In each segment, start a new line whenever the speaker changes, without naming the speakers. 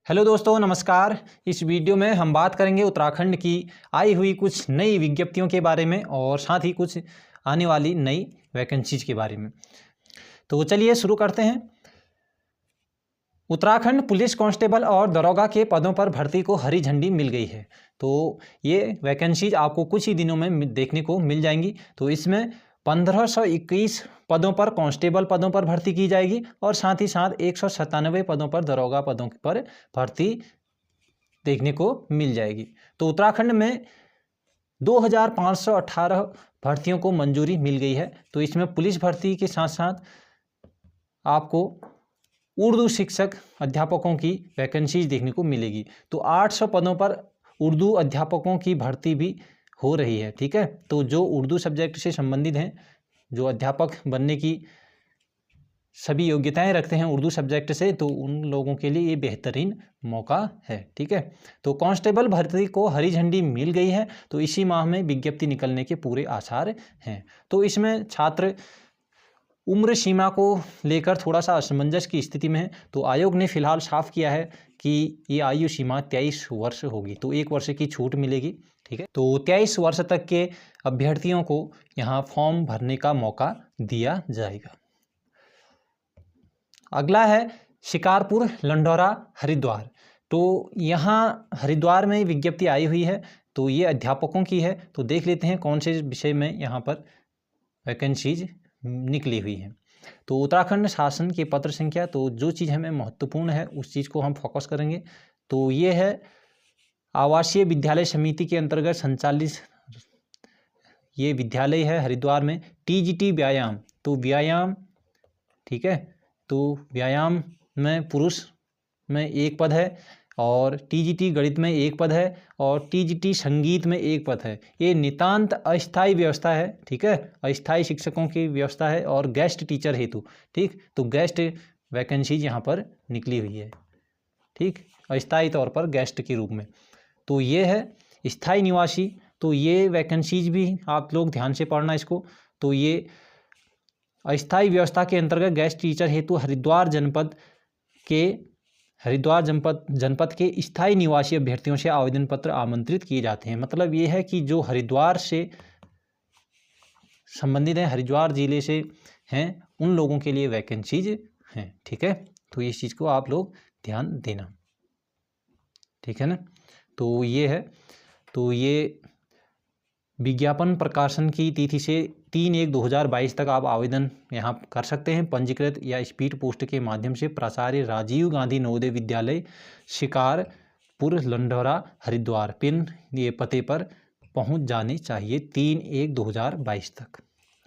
Hello दोस्तों, नमस्कार। इस वीडियो में हम बात करेंगे उत्तराखंड की आई हुई कुछ नई विज्ञप्तियों के बारे में और साथ ही कुछ आने वाली नई वैकेंसीज के बारे में। तो चलिए शुरू करते हैं। उत्तराखंड पुलिस कांस्टेबल और दरोगा के पदों पर भर्ती को हरी झंडी मिल गई है। तो ये वैकेंसीज आपको कुछ ही दिनों में देखने को मिल जाएंगी। तो इसमें 1521 पदों पर कांस्टेबल पदों पर भर्ती की जाएगी और साथ ही साथ 197 पदों पर दरोगा पदों पर भर्ती देखने को मिल जाएगी। तो उत्तराखंड में 2518 भर्तियों को मंजूरी मिल गई है। तो इसमें पुलिस भर्ती के साथ साथ आपको उर्दू शिक्षक अध्यापकों की वैकेंसीज देखने को मिलेगी। तो 800 पदों पर उर्दू अध्यापकों की भर्ती भी हो रही है। ठीक है, तो जो उर्दू सब्जेक्ट से संबंधित हैं, जो अध्यापक बनने की सभी योग्यताएं रखते हैं उर्दू सब्जेक्ट से, तो उन लोगों के लिए ये बेहतरीन मौका है। ठीक है, तो कांस्टेबल भर्ती को हरी झंडी मिल गई है। तो इसी माह में विज्ञप्ति निकलने के पूरे आसार हैं। तो इसमें छात्र उम्र सीमा को लेकर थोड़ा सा असमंजस की स्थिति में है। तो आयोग ने फिलहाल साफ किया है कि ये आयु सीमा 23 वर्ष होगी। तो 1 वर्ष की छूट मिलेगी। ठीक है, तो 23 वर्ष तक के अभ्यर्थियों को यहाँ फॉर्म भरने का मौका दिया जाएगा। अगला है शिकारपुर, लंढौरा, हरिद्वार। तो यहाँ हरिद्वार में विज्ञप्ति आई हुई है। तो ये अध्यापकों की है। तो देख लेते हैं कौन से विषय में यहाँ पर वैकेंसीज निकली हुई है। तो उत्तराखंड शासन के पत्र संख्या, तो जो चीज़ हमें महत्वपूर्ण है उस चीज़ को हम फोकस करेंगे। तो ये है आवासीय विद्यालय समिति के अंतर्गत संचालित ये विद्यालय है हरिद्वार में। टीजीटी व्यायाम, तो व्यायाम, ठीक है, तो व्यायाम में पुरुष में 1 पद है और टीजीटी गणित में 1 पद है और टीजीटी संगीत में 1 पद है। ये नितांत अस्थायी व्यवस्था है। ठीक है, अस्थायी शिक्षकों की व्यवस्था है और गेस्ट टीचर हेतु। ठीक, तो गेस्ट वैकेंसीज यहाँ पर निकली हुई है। ठीक, अस्थायी तौर पर गेस्ट के रूप में। तो ये है स्थायी निवासी। तो ये वैकेंसीज भी आप लोग ध्यान से पढ़ना इसको। तो ये अस्थायी व्यवस्था के अंतर्गत गेस्ट टीचर हेतु हरिद्वार जनपद के स्थायी निवासी अभ्यर्थियों से आवेदन पत्र आमंत्रित किए जाते हैं। मतलब ये है कि जो हरिद्वार से संबंधित हैं, हरिद्वार जिले से हैं, उन लोगों के लिए वैकेंसीज हैं। ठीक है, तो इस चीज़ को आप लोग ध्यान देना। ठीक है ना, तो ये है। तो ये विज्ञापन प्रकाशन की तिथि से 3/1/2022 तक आप आवेदन यहाँ कर सकते हैं। पंजीकृत या स्पीड पोस्ट के माध्यम से प्राचार्य राजीव गांधी नवोदय विद्यालय, शिकारपुर, लंढौरा, हरिद्वार पिन ये पते पर पहुँच जाने चाहिए 3/1/2022 तक।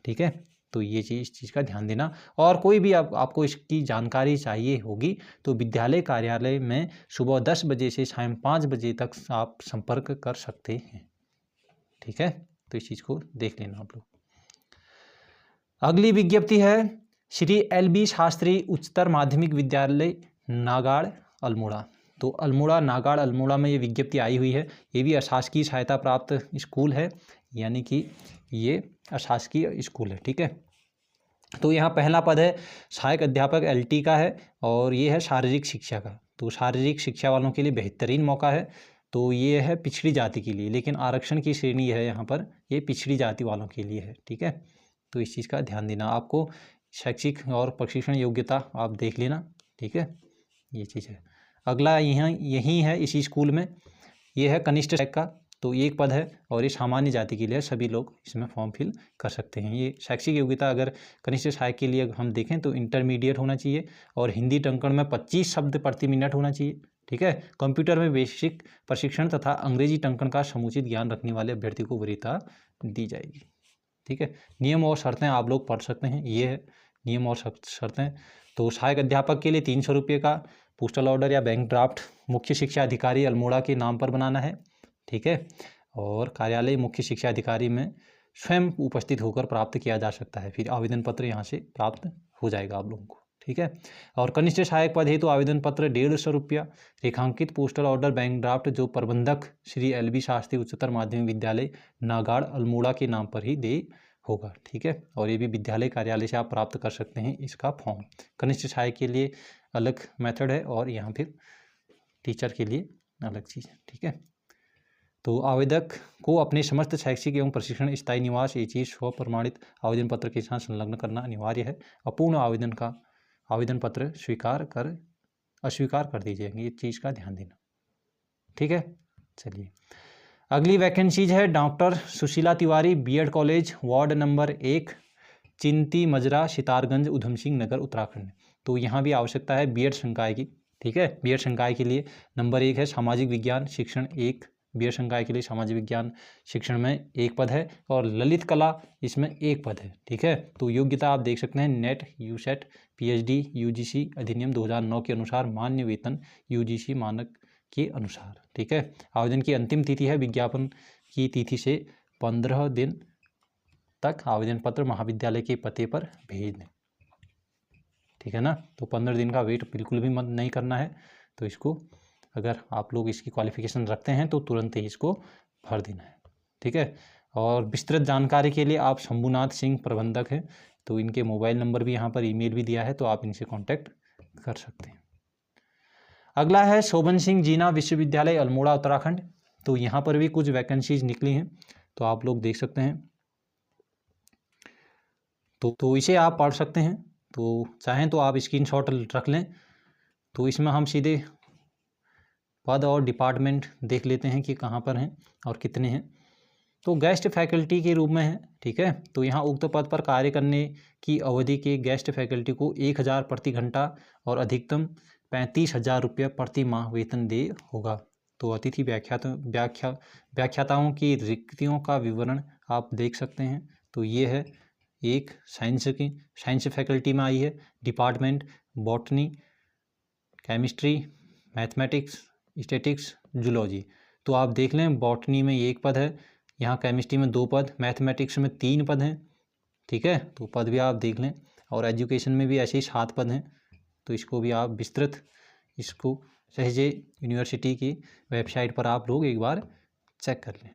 ठीक है, तो ये इस चीज़ का ध्यान देना। और कोई भी आपको इसकी जानकारी चाहिए होगी तो विद्यालय कार्यालय में सुबह 10 बजे से शाम 5 बजे तक आप संपर्क कर सकते हैं। ठीक है, तो इस चीज़ को देख लेना आप लोग। अगली विज्ञप्ति है श्री LB शास्त्री उच्चतर माध्यमिक विद्यालय, नागाड़, अल्मोड़ा। तो अल्मोड़ा, नागाड़, अल्मोड़ा में ये विज्ञप्ति आई हुई है। ये भी अशासकीय सहायता प्राप्त स्कूल है, यानी कि ये अशासकीय स्कूल है। ठीक है, तो यहाँ पहला पद है सहायक अध्यापक LT का है और ये है शारीरिक शिक्षा का। तो शारीरिक शिक्षा वालों के लिए बेहतरीन मौका है। तो ये है पिछड़ी जाति के लिए, लेकिन आरक्षण की श्रेणी है यहाँ पर, ये पिछड़ी जाति वालों के लिए है। ठीक है, तो इस चीज़ का ध्यान देना। आपको शैक्षिक और प्रशिक्षण योग्यता आप देख लेना। ठीक है, ये चीज़ है। अगला यही है इसी स्कूल में, ये है कनिष्ठ सहायक का। तो 1 पद है और ये सामान्य जाति के लिए सभी लोग इसमें फॉर्म फिल कर सकते हैं। ये शैक्षिक योग्यता अगर कनिष्ठ सहायक के लिए हम देखें तो इंटरमीडिएट होना चाहिए और हिंदी टंकण में 25 शब्द प्रति मिनट होना चाहिए। ठीक है, कंप्यूटर में बेसिक प्रशिक्षण तथा अंग्रेजी टंकण का समुचित ज्ञान रखने वाले अभ्यर्थी को वरीयता दी जाएगी। ठीक है, नियम और शर्तें आप लोग पढ़ सकते हैं। ये है नियम और शर्तें। तो सहायक अध्यापक के लिए 300 रुपये का पोस्टल ऑर्डर या बैंक ड्राफ्ट मुख्य शिक्षा अधिकारी अल्मोड़ा के नाम पर बनाना है। ठीक है, और कार्यालय मुख्य शिक्षा अधिकारी में स्वयं उपस्थित होकर प्राप्त किया जा सकता है। फिर आवेदन पत्र यहाँ से प्राप्त हो जाएगा आप लोगों को। ठीक है, और कनिष्ठ सहायक पद है तो आवेदन पत्र 150 रुपया, रेखांकित पोस्टल ऑर्डर, बैंक ड्राफ्ट जो प्रबंधक श्री LB शास्त्री उच्चतर माध्यमिक विद्यालय, नागाड़, अल्मोड़ा के नाम पर ही दे होगा। ठीक है, और ये भी विद्यालय कार्यालय से आप प्राप्त कर सकते हैं इसका फॉर्म। कनिष्ठ सहायक के लिए अलग मेथड है और यहाँ फिर टीचर के लिए अलग चीज़ है। ठीक है, तो आवेदक को अपने समस्त शैक्षिक एवं प्रशिक्षण स्थायी निवास ये चीज़ स्व प्रमाणित आवेदन पत्र के साथ संलग्न करना अनिवार्य है। अपूर्ण आवेदन पत्र अस्वीकार कर दी जाएंगे, इस चीज़ का ध्यान देना। ठीक है, चलिए अगली वैकेंसीज है doctor Sushila Tiwari, BEd college, ward number 1, Chinti Majra, Sitarganj, Udham Singh Nagar, Uttarakhand. तो यहाँ भी आवश्यकता है बीएड संकाय की। ठीक है, बीएड संकाय के लिए नंबर 1 है सामाजिक विज्ञान शिक्षण 1, बीएड संकाय के लिए सामाजिक विज्ञान शिक्षण में 1 पद है और ललित कला इसमें 1 पद है। ठीक है, तो योग्यता आप देख सकते हैं नेट, यूसेट, पीएचडी, यूजीसी अधिनियम 2009 के अनुसार मान्य वेतन यूजीसी मानक के अनुसार। ठीक है, आवेदन की अंतिम तिथि है विज्ञापन की तिथि से 15 दिन तक आवेदन पत्र महाविद्यालय के पते पर भेज दें। ठीक है ना, तो 15 दिन का वेट बिल्कुल भी मत नहीं करना है। तो इसको अगर आप लोग इसकी क्वालिफिकेशन रखते हैं तो तुरंत ही इसको भर देना है। ठीक है, और विस्तृत जानकारी के लिए आप शंभुनाथ सिंह प्रबंधक हैं, तो इनके मोबाइल नंबर भी यहाँ पर ईमेल भी दिया है, तो आप इनसे कांटेक्ट कर सकते हैं। अगला है शोभन सिंह जीना विश्वविद्यालय अल्मोड़ा उत्तराखंड। तो यहाँ पर भी कुछ वैकेंसीज निकली हैं, तो आप लोग देख सकते हैं। तो इसे आप पढ़ सकते हैं, तो चाहें तो आप स्क्रीनशॉट रख लें। तो इसमें हम सीधे पद और डिपार्टमेंट देख लेते हैं कि कहाँ पर हैं और कितने हैं। तो गेस्ट फैकल्टी के रूप में है। ठीक है, तो यहाँ उक्त पद पर कार्य करने की अवधि के गेस्ट फैकल्टी को 1000 प्रति घंटा और अधिकतम 35,000 रुपये प्रति माह वेतन दे होगा। तो अतिथि व्याख्याताओं की रिक्तियों का विवरण आप देख सकते हैं। तो ये है एक साइंस फैकल्टी में आई है, department botany, chemistry, mathematics, statics, zoology. तो आप देख लें, बॉटनी में 1 पद है, यहाँ केमिस्ट्री में 2 पद, मैथमेटिक्स में 3 पद हैं। ठीक है, तो पद भी आप देख लें, और एजुकेशन में भी ऐसे ही 7 पद हैं। तो इसको भी आप विस्तृत इसको सहजे यूनिवर्सिटी की वेबसाइट पर आप लोग एक बार चेक कर लें।